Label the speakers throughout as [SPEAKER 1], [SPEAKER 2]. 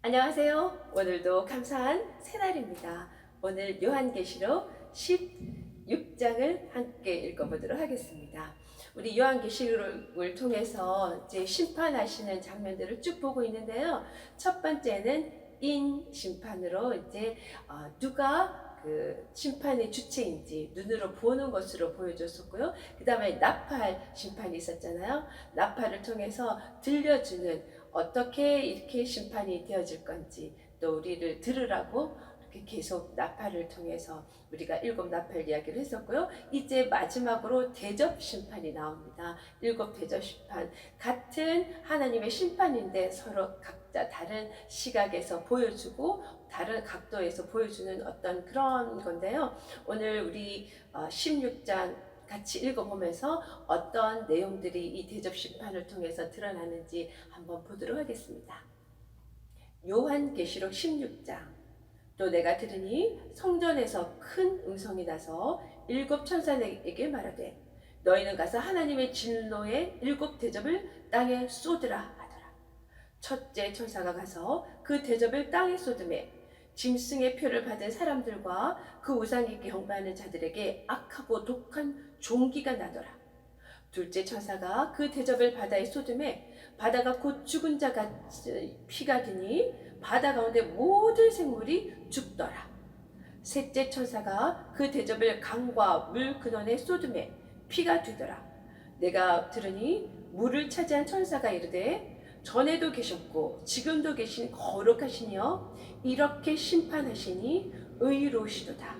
[SPEAKER 1] 안녕하세요. 오늘도 감사한 새날입니다. 오늘 요한계시록 16장을 함께 읽어보도록 하겠습니다. 우리 요한계시록을 통해서 이제 심판하시는 장면들을 쭉 보고 있는데요. 첫 번째는 인 심판으로 이제 누가 그 심판의 주체인지 눈으로 보는 것으로 보여줬었고요. 그 다음에 나팔 심판이 있었잖아요. 나팔을 통해서 들려주는 어떻게 이렇게 심판이 되어질 건지 또 우리를 들으라고 이렇게 계속 나팔을 통해서 우리가 일곱 나팔 이야기를 했었고요. 이제 마지막으로 대접 심판이 나옵니다. 일곱 대접 심판, 같은 하나님의 심판인데 서로 각자 다른 시각에서 보여주고 다른 각도에서 보여주는 어떤 그런 건데요. 오늘 우리 16장 같이 읽어보면서 어떤 내용들이 이 대접 심판을 통해서 드러나는지 한번 보도록 하겠습니다. 요한계시록 16장. 또 내가 들으니 성전에서 큰 음성이 나서 일곱 천사에게 말하되 너희는 가서 하나님의 진노의 일곱 대접을 땅에 쏟으라 하더라. 첫째 천사가 가서 그 대접을 땅에 쏟음에 짐승의 표를 받은 사람들과 그 우상에 경배하는 자들에게 악하고 독한 종기가 나더라. 둘째 천사가 그 대접을 바다에 쏟음에 바다가 곧 죽은 자같이 피가 드니 바다 가운데 모든 생물이 죽더라. 셋째 천사가 그 대접을 강과 물 근원에 쏟음에 피가 되더라. 내가 들으니 물을 차지한 천사가 이르되 전에도 계셨고 지금도 계신 거룩하시니여 이렇게 심판하시니 의로우시도다.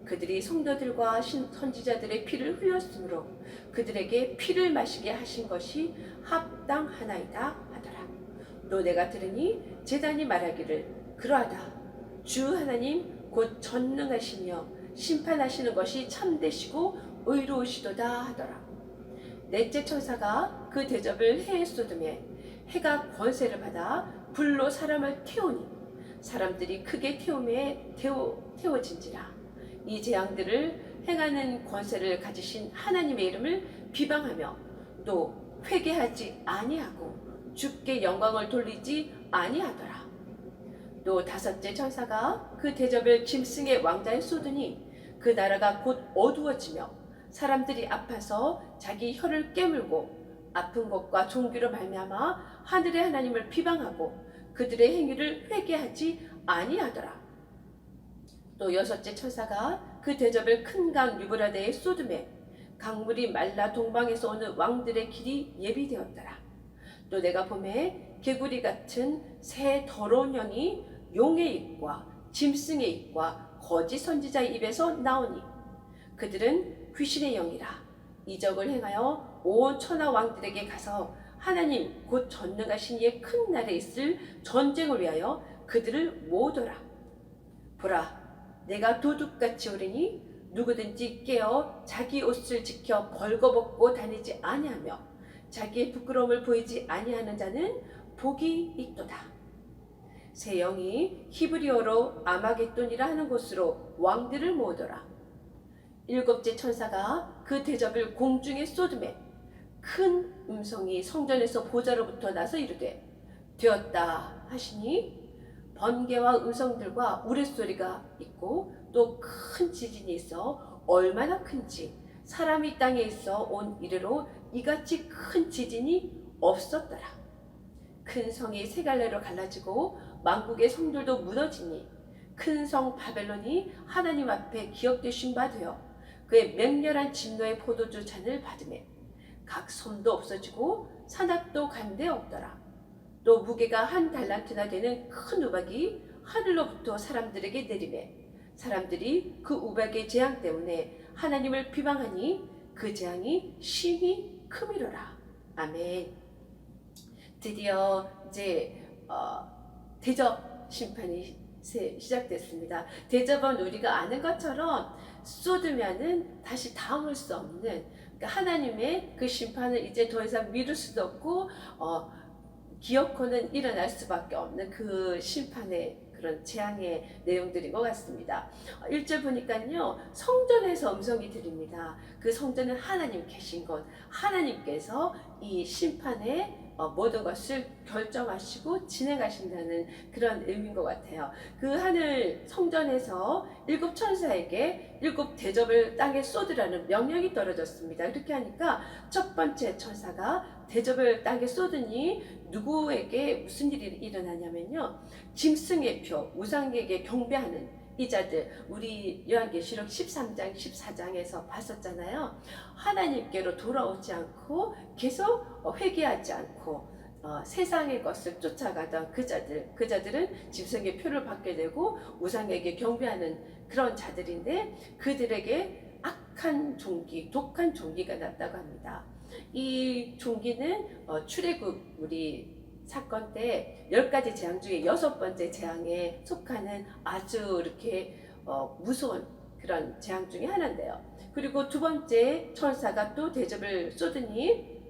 [SPEAKER 1] 그들이 성도들과 선지자들의 피를 흘렸으므로 그들에게 피를 마시게 하신 것이 합당하나이다 하더라. 또 내가 들으니 제단이 말하기를 그러하다. 주 하나님 곧 전능하시며 심판하시는 것이 참되시고 의로우시도다 하더라. 넷째 천사가 그 대접을 해에 쏟음에 해가 권세를 받아 불로 사람을 태우니 사람들이 크게 태워진지라. 이 재앙들을 행하는 권세를 가지신 하나님의 이름을 비방하며 또 회개하지 아니하고 주께 영광을 돌리지 아니하더라. 또 다섯째 천사가 그 대접을 짐승의 왕자에 쏟으니 그 나라가 곧 어두워지며 사람들이 아파서 자기 혀를 깨물고 아픈 것과 종기로 말미암아 하늘의 하나님을 비방하고 그들의 행위를 회개하지 아니하더라. 또 여섯째 천사가 그 대접을 큰 강 유브라데에 쏟음에 강물이 말라 동방에서 오는 왕들의 길이 예비되었더라. 또 내가 보매 개구리 같은 새 더러운 영이 용의 입과 짐승의 입과 거짓 선지자의 입에서 나오니 그들은 귀신의 영이라 이적을 행하여 온 천하 왕들에게 가서 하나님 곧 전능하신 이의 큰 날에 있을 전쟁을 위하여 그들을 모으더라. 보라, 내가 도둑같이 오르니 누구든지 깨어 자기 옷을 지켜 벌거벗고 다니지 아니하며 자기의 부끄러움을 보이지 아니하는 자는 복이 있도다. 새 영이 히브리어로 아마겟돈이라 하는 곳으로 왕들을 모으더라. 일곱째 천사가 그 대접을 공중에 쏟음에 큰 음성이 성전에서 보좌로부터 나서 이르되 되었다 하시니 번개와 음성들과 우레소리가 있고 또 큰 지진이 있어 얼마나 큰지 사람이 땅에 있어 온 이래로 이같이 큰 지진이 없었더라. 큰 성이 세 갈래로 갈라지고 만국의 성들도 무너지니 큰 성 바벨론이 하나님 앞에 기억되신 바 되어 그의 맹렬한 진노의 포도주 잔을 받으매 각 섬도 없어지고 산악도 간데 없더라. 또 무게가 한 달란트나 되는 큰 우박이 하늘로부터 사람들에게 내리매 사람들이 그 우박의 재앙 때문에 하나님을 비방하니 그 재앙이 심히 크미로라. 아멘. 드디어 이제 대접 심판이 시작됐습니다. 대접은 우리가 아는 것처럼 쏟으면은 다시 다음을 수 없는, 그러니까 하나님의 그 심판을 이제 더 이상 미룰 수도 없고 기어코는 일어날 수밖에 없는 그 심판의 그런 재앙의 내용들인 것 같습니다. 1절 보니까요, 성전에서 음성이 들립니다. 그 성전은 하나님 계신 곳, 하나님께서 이 심판의 모든 것을 결정하시고 진행하신다는 그런 의미인 것 같아요. 그 하늘 성전에서 일곱 천사에게 일곱 대접을 땅에 쏟으라는 명령이 떨어졌습니다. 그렇게 하니까 첫 번째 천사가 대접을 땅에 쏟으니 누구에게 무슨 일이 일어나냐면요, 짐승의 표, 우상에게 경배하는 이 자들, 우리 요한계시록 13장 14장에서 봤었잖아요. 하나님께로 돌아오지 않고 계속 회개하지 않고 세상의 것을 쫓아가던 그자들은 짐승의 표를 받게 되고 우상에게 경배하는 그런 자들인데, 그들에게 악한 종기, 독한 종기가 났다고 합니다. 이 종기는 출애굽 우리 사건 때 10가지 재앙 중에 6번째 재앙에 속하는 아주 이렇게 무서운 그런 재앙 중에 하나인데요. 그리고 두 번째 천사가 또 대접을 쏟으니,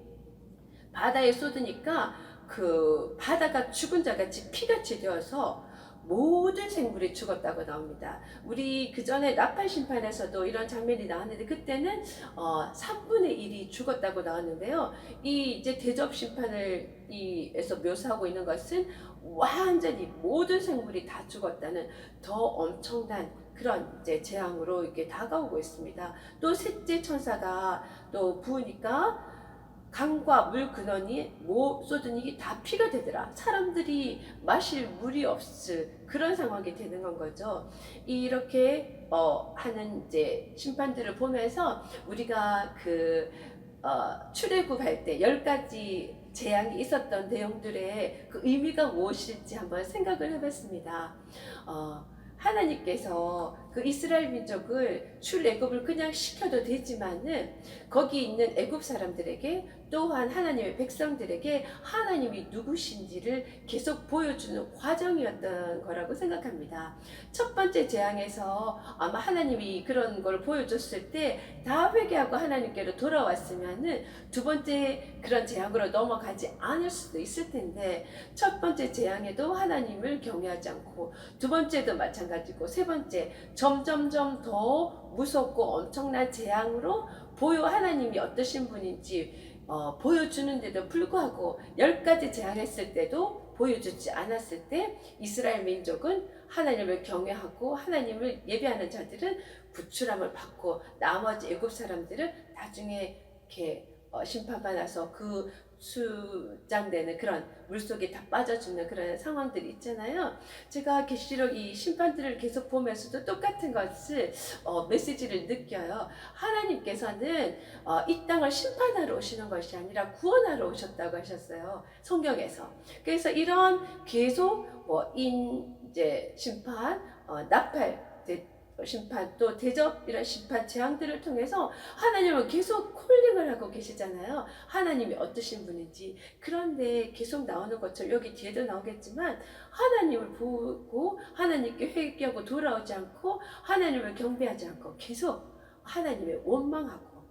[SPEAKER 1] 바다에 쏟으니까 그 바다가 죽은 자같이 피같이 되어서 모든 생물이 죽었다고 나옵니다. 우리 그 전에 나팔 심판에서도 이런 장면이 나왔는데, 그때는 3분의 1이 죽었다고 나왔는데요. 이 이제 대접 심판을 에서 묘사하고 있는 것은 완전히 모든 생물이 다 죽었다는 더 엄청난 그런 이제 재앙으로 이렇게 다가오고 있습니다. 또 셋째 천사가 또 부으니까 강과 물 근원이 쏟으니 다 피가 되더라. 사람들이 마실 물이 없을 그런 상황이 되는 건 거죠. 이렇게 하는 이제 심판들을 보면서 우리가 출애굽할 때 10가지 재앙이 있었던 내용들의 그 의미가 무엇일지 한번 생각을 해봤습니다. 하나님께서 그 이스라엘 민족을 출애굽을 그냥 시켜도 되지만은 거기 있는 애굽 사람들에게, 또한 하나님의 백성들에게 하나님이 누구신지를 계속 보여주는 과정이었던 거라고 생각합니다. 첫 번째 재앙에서 아마 하나님이 그런 걸 보여줬을 때 다 회개하고 하나님께로 돌아왔으면은 두 번째 그런 재앙으로 넘어가지 않을 수도 있을 텐데, 첫 번째 재앙에도 하나님을 경외하지 않고 두 번째도 마찬가지고 세 번째 점점점 더 무섭고 엄청난 재앙으로 하나님이 어떠신 분인지 보여주는데도 불구하고 10가지 재앙했을 때도 보여주지 않았을 때, 이스라엘 민족은 하나님을 경외하고 하나님을 예배하는 자들은 구출함을 받고, 나머지 애굽 사람들은 나중에 이렇게 심판받아서 그 수장되는 그런 물속에 다 빠져 죽는 그런 상황들이 있잖아요. 제가 계시록 이 심판들을 계속 보면서도 똑같은 것을 메시지를 느껴요. 하나님께서는 이 땅을 심판하러 오시는 것이 아니라 구원하러 오셨다고 하셨어요, 성경에서. 그래서 이런 계속 이제 심판, 나팔 심판, 또 대접, 이런 심판 재앙들을 통해서 하나님은 계속 콜링을 하고 계시잖아요. 하나님이 어떠신 분인지. 그런데 계속 나오는 것처럼 여기 뒤에도 나오겠지만, 하나님을 보고 하나님께 회개하고 돌아오지 않고 하나님을 경배하지 않고 계속 하나님의 원망하고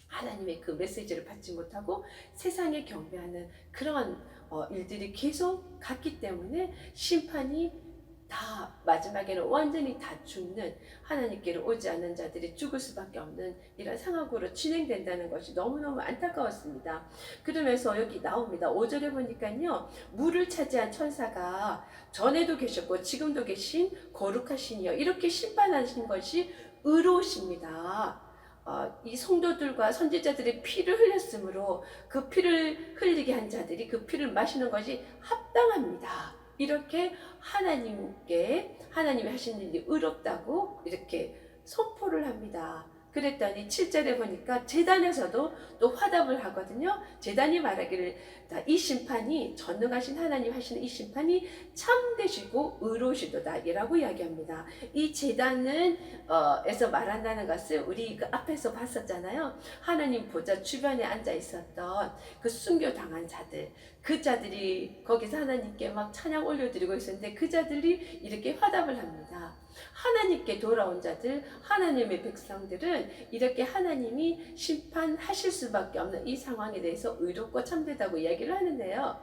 [SPEAKER 1] 하나님의 그 메시지를 받지 못하고 세상에 경배하는 그런 일들이 계속 갔기 때문에 심판이 다 마지막에는 완전히 다 죽는, 하나님께로 오지 않는 자들이 죽을 수밖에 없는 이런 상황으로 진행된다는 것이 너무너무 안타까웠습니다. 그러면서 여기 나옵니다. 5절에 보니까요, 물을 차지한 천사가 전에도 계셨고 지금도 계신 거룩하시니요, 이렇게 심판하신 것이 의로우십니다. 이 성도들과 선지자들의 피를 흘렸으므로 그 피를 흘리게 한 자들이 그 피를 마시는 것이 합당합니다. 이렇게 하나님이 하신 일이 의롭다고 이렇게 선포를 합니다. 그랬더니 7절에 보니까 제단에서도 또 화답을 하거든요. 제단이 말하기를, 이 심판이, 전능하신 하나님 하시는 이 심판이 참되시고 의로우시도다 이라고 이야기합니다. 이 제단은 에서 말한다는 것을 우리 그 앞에서 봤었잖아요. 하나님 보좌 주변에 앉아 있었던 그 순교당한 자들, 그 자들이 거기서 하나님께 막 찬양 올려드리고 있었는데, 그 자들이 이렇게 화답을 합니다. 하나님께 돌아온 자들, 하나님의 백성들은 이렇게 하나님이 심판하실 수밖에 없는 이 상황에 대해서 의롭고 참되다고 이야기를 하는데요.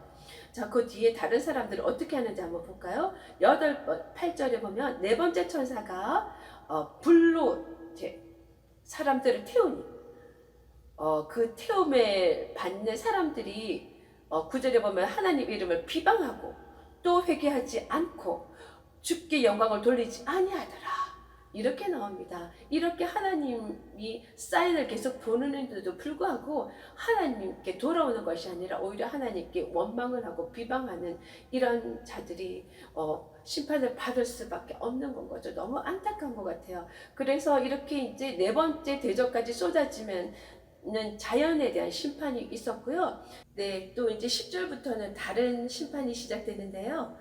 [SPEAKER 1] 자, 그 뒤에 다른 사람들은 어떻게 하는지 한번 볼까요? 8절에 보면 네 번째 천사가 불로 사람들을 태우니 그 태움에 받는 사람들이 구절에 보면 하나님 이름을 비방하고 또 회개하지 않고 주께 영광을 돌리지 아니하더라. 이렇게 나옵니다. 이렇게 하나님이 사인을 계속 보내는데도 불구하고 하나님께 돌아오는 것이 아니라 오히려 하나님께 원망을 하고 비방하는 이런 자들이 심판을 받을 수밖에 없는 건 거죠. 너무 안타까운 것 같아요. 그래서 이렇게 이제 네 번째 대접까지 쏟아지면 자연에 대한 심판이 있었고요. 네, 또 이제 10절부터는 다른 심판이 시작되는데요.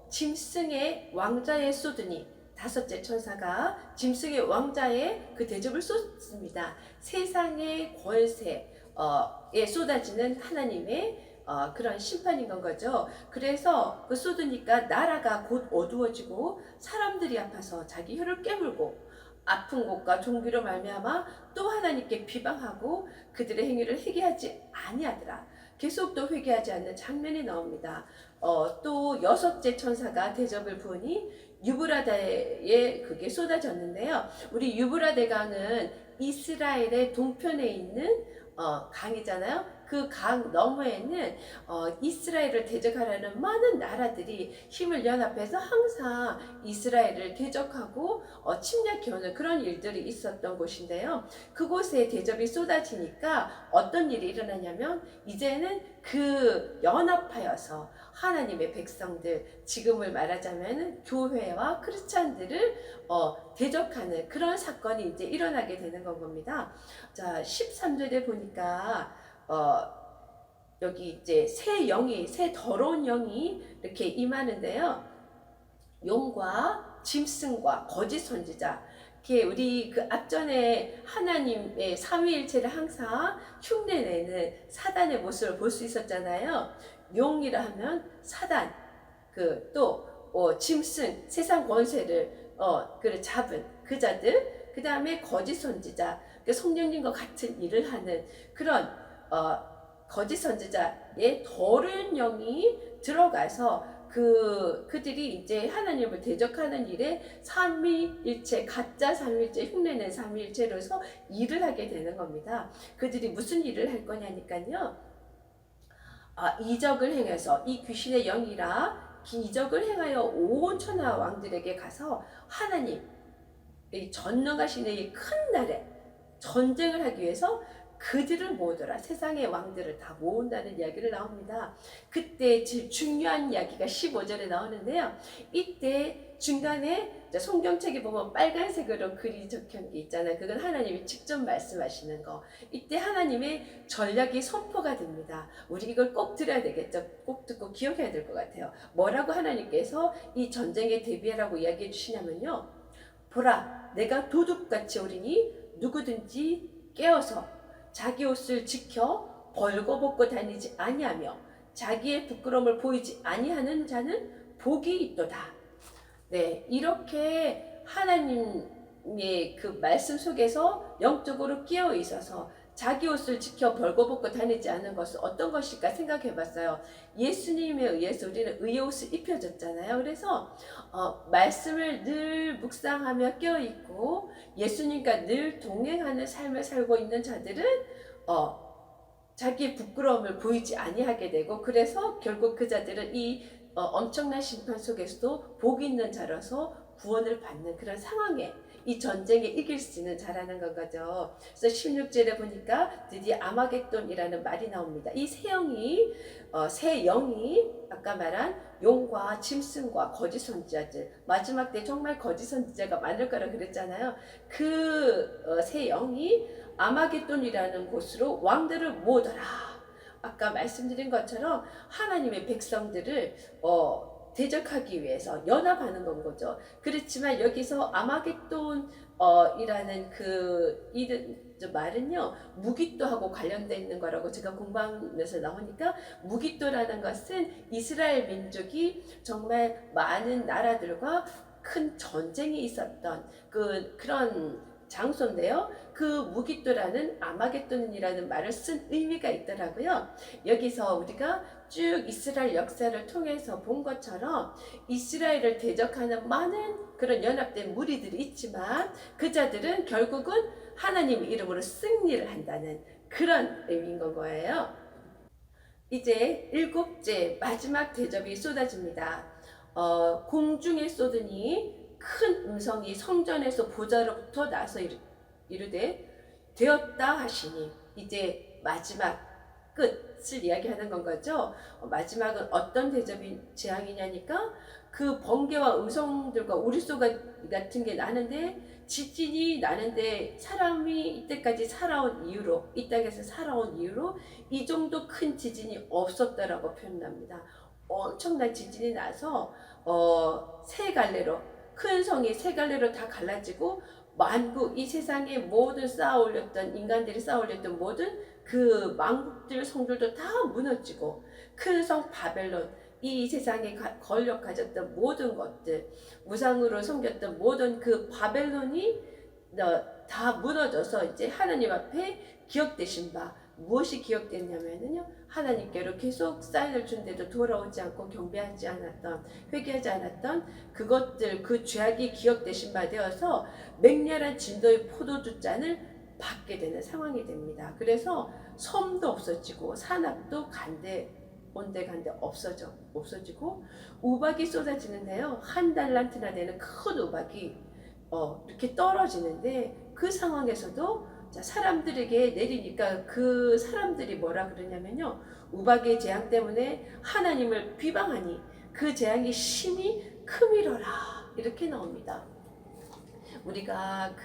[SPEAKER 1] 짐승의 왕자에 쏟으니 다섯째 천사가 짐승의 왕자에 그 대접을 쏟습니다. 세상의 권세에 쏟아지는 하나님의 그런 심판인 건 거죠. 그래서 그 쏟으니까 나라가 곧 어두워지고 사람들이 아파서 자기 혀를 깨물고 아픈 곳과 종기로 말미암아 또 하나님께 비방하고 그들의 행위를 회개하지 아니하더라. 계속 또 회개하지 않는 장면이 나옵니다. 또 여섯째 천사가 대접을 부으니 유브라데에 그게 쏟아졌는데요. 우리 유브라데강은 이스라엘의 동편에 있는 강이잖아요. 그 강 너머에는 이스라엘을 대적하려는 많은 나라들이 힘을 연합해서 항상 이스라엘을 대적하고 침략해오는 그런 일들이 있었던 곳인데요. 그곳에 대접이 쏟아지니까 어떤 일이 일어나냐면 이제는 그 연합하여서 하나님의 백성들, 지금을 말하자면 교회와 크리스찬들을 대적하는 그런 사건이 이제 일어나게 되는 건 겁니다. 자, 13절에 보니까 여기 이제 새 더러운 영이 이렇게 임하는데요. 용과 짐승과 거짓 선지자, 이렇게 우리 그 앞전에 하나님의 삼위일체를 항상 흉내내는 사단의 모습을 볼 수 있었잖아요. 용이라 하면 사단, 또 짐승, 세상 권세를 잡은 그 자들, 그 다음에 거짓 선지자, 성령님과 같은 일을 하는 그런 거짓 선지자의 더러운 영이 들어가서 그들이 이제 하나님을 대적하는 일에 삼위일체, 가짜 삼위일체, 흉내낸 삼위일체로서 일을 하게 되는 겁니다. 그들이 무슨 일을 할 거냐니까요. 이적을 행해서 이 귀신의 영이라 기적을 행하여 온 천하 왕들에게 가서 하나님, 이 전능하신 이 큰 날에 전쟁을 하기 위해서 그들을 모으더라. 세상의 왕들을 다 모은다는 이야기를 나옵니다. 그때 제일 중요한 이야기가 15절에 나오는데요. 이때 중간에 성경책에 보면 빨간색으로 글이 적힌 게 있잖아요. 그건 하나님이 직접 말씀하시는 거. 이때 하나님의 전략이 선포가 됩니다. 우리 이걸 꼭 들어야 되겠죠. 꼭 듣고 기억해야 될 것 같아요. 뭐라고 하나님께서 이 전쟁에 대비하라고 이야기해 주시냐면요. 보라, 내가 도둑같이 오리니 누구든지 깨어서 자기 옷을 지켜 벌거벗고 다니지 아니하며 자기의 부끄러움을 보이지 아니하는 자는 복이 있도다. 네, 이렇게 하나님의 그 말씀 속에서 영적으로 깨어 있어서 자기 옷을 지켜 벌거벗고 다니지 않는 것은 어떤 것일까 생각해 봤어요. 예수님에 의해서 우리는 의의 옷을 입혀졌잖아요. 그래서 말씀을 늘 묵상하며 깨어 있고 예수님과 늘 동행하는 삶을 살고 있는 자들은 자기의 부끄러움을 보이지 아니하게 되고, 그래서 결국 그 자들은 이 엄청난 심판 속에서도 복 있는 자라서 구원을 받는 그런 상황에, 이 전쟁에 이길 수 있는 자라는 건 거죠. 그래서 16절에 보니까 드디어 아마겟돈이라는 말이 나옵니다. 이 새 영이 아까 말한 용과 짐승과 거짓 선지자들, 마지막 때 정말 거짓 선지자가 많을 거라 그랬잖아요. 그 새 영이 아마겟돈이라는 곳으로 왕들을 모으더라. 아까 말씀드린 것처럼 하나님의 백성들을 대적하기 위해서 연합하는 건 거죠. 그렇지만 여기서 아마겟돈 이라는 그 말은요, 무기또하고 관련되어 있는 거라고 제가 공부하면서 나오니까, 무기또라는 것은 이스라엘 민족이 정말 많은 나라들과 큰 전쟁이 있었던 그런 장소인데요. 그 무기또라는 아마겟돈이라는 말을 쓴 의미가 있더라고요. 여기서 우리가 쭉 이스라엘 역사를 통해서 본 것처럼 이스라엘을 대적하는 많은 그런 연합된 무리들이 있지만 그 자들은 결국은 하나님 이름으로 승리를 한다는 그런 의미인 거예요. 이제 일곱째 마지막 대접이 쏟아집니다. 공중에 쏟으니 큰 음성이 성전에서 보좌로부터 나서 이르되 되었다 하시니, 이제 마지막 끝을 이야기하는 건 거죠. 마지막은 어떤 대접이 재앙이냐니까, 그 번개와 음성들과 우리소가 같은 게 나는데, 지진이 나는데 사람이 이때까지 살아온 이유로, 이 땅에서 살아온 이유로 이 정도 큰 지진이 없었다라고 표현합니다. 엄청난 지진이 나서 세 갈래로, 큰 성이 세 갈래로 다 갈라지고 만국, 이 세상에 모든 쌓아 올렸던, 인간들이 쌓아 올렸던 모든 그 망국들, 성들도 다 무너지고, 큰 성 바벨론, 이 세상에 권력 가졌던 모든 것들, 우상으로 섬겼던 모든 그 바벨론이 다 무너져서 이제 하나님 앞에 기억되신 바, 무엇이 기억됐냐면요, 하나님께로 계속 사인을 준데도 돌아오지 않고 경배하지 않았던, 회개하지 않았던 그것들, 그 죄악이 기억되신 바 되어서 맹렬한 진도의 포도주 잔을 받게 되는 상황이 됩니다. 그래서 섬도 없어지고 산악도 온데간데 없어지고 우박이 쏟아지는데요, 한 달란트나 되는 큰 우박이 이렇게 떨어지는데, 그 상황에서도 사람들에게 내리니까 그 사람들이 뭐라 그러냐면요, 우박의 재앙 때문에 하나님을 비방하니 그 재앙이 심히 크미러라, 이렇게 나옵니다. 우리가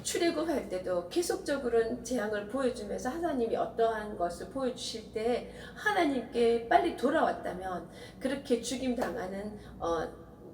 [SPEAKER 1] 출애굽할 때도 계속적으로 재앙을 보여주면서 하나님이 어떠한 것을 보여주실 때 하나님께 빨리 돌아왔다면 그렇게 죽임당하는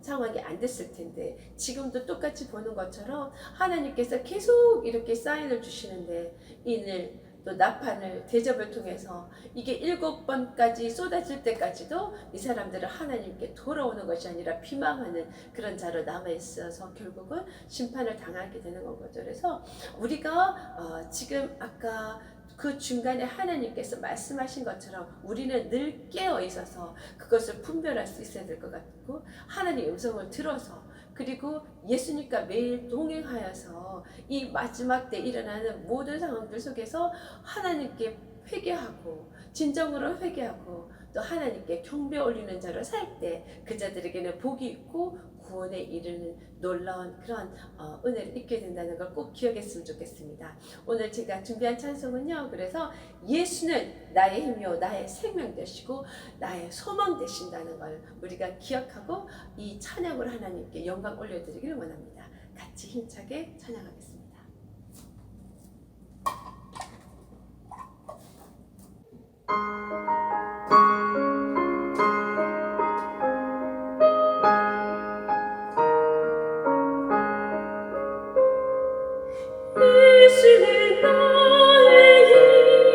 [SPEAKER 1] 상황이 안 됐을 텐데, 지금도 똑같이 보는 것처럼 하나님께서 계속 이렇게 사인을 주시는데, 이늘 또 나판을 대접을 통해서 이게 7번까지 쏟아질 때까지도 이 사람들은 하나님께 돌아오는 것이 아니라 비방하는 그런 자로 남아있어서 결국은 심판을 당하게 되는 거죠. 그래서 우리가 지금 아까 그 중간에 하나님께서 말씀하신 것처럼 우리는 늘 깨어 있어서 그것을 분별할 수 있어야 될 것 같고, 하나님의 음성을 들어서, 그리고 예수님과 매일 동행하여서 이 마지막 때 일어나는 모든 상황들 속에서 하나님께 회개하고, 진정으로 회개하고, 또 하나님께 경배 올리는 자로 살 때 그 자들에게는 복이 있고 구원에 이르는 놀라운 그런 은혜를 입게 된다는 걸 꼭 기억했으면 좋겠습니다. 오늘 제가 준비한 찬송은요, 그래서 예수는 나의 힘이요 나의 생명 되시고 나의 소망 되신다는 걸 우리가 기억하고 이 찬양으로 하나님께 영광 올려드리기를 원합니다. 같이 힘차게 찬양하겠습니다. 예수는 나의 힘이요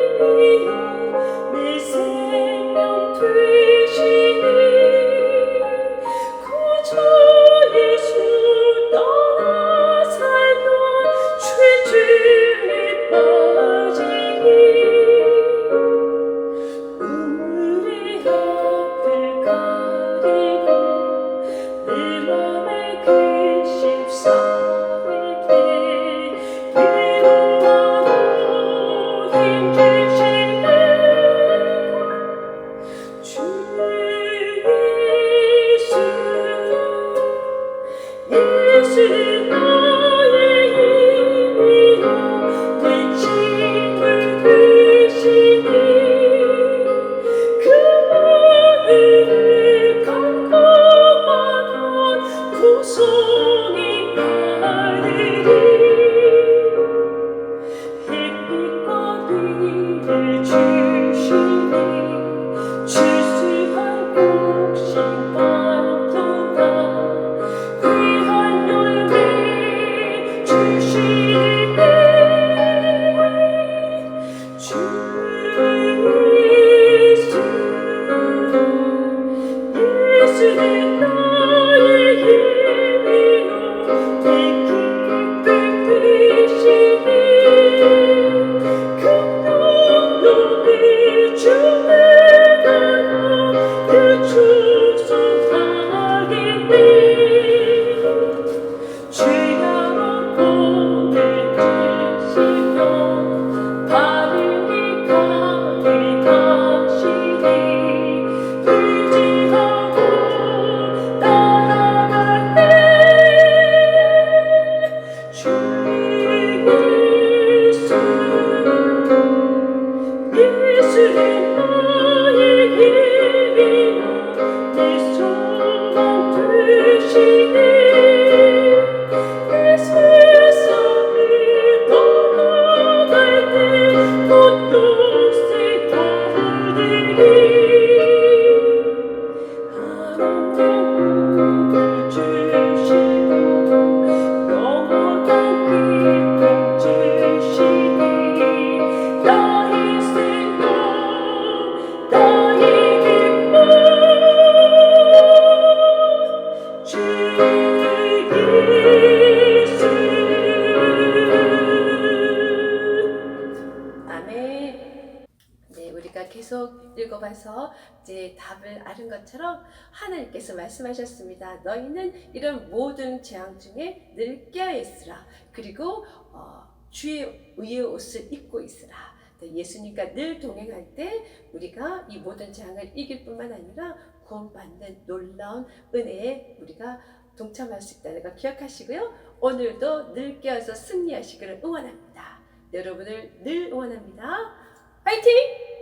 [SPEAKER 1] 내 생명 되시니, 구주 예수 떠나 살던 죄중에 빠지니, 우물의 앞을 가리고 내 맘에 근심 쌓일 때 예수는 나의 힘이요 내 친구 되시니, 그 마음을 간구하던 고송이 가리리, 햇빛과 비를 주시니 추수한 곡식 많도다 귀한 열매 주시네, 주 예수는 나의 힘이요 내 기쁨 되시니, 금동로를 주에 나가 그 축복하겠네, 주야로 복을 주시며 바르게 하는 것처럼 하나님께서 말씀하셨습니다. 너희는 이런 모든 재앙 중에 늘 깨어있으라. 그리고 주의 의의 옷을 입고 있으라. 예수님과 늘 동행할 때 우리가 이 모든 재앙을 이길 뿐만 아니라 구원받는 놀라운 은혜에 우리가 동참할 수 있다는 거 기억하시고요. 오늘도 늘 깨어서 승리하시기를 응원합니다. 여러분을 늘 응원합니다. 파이팅!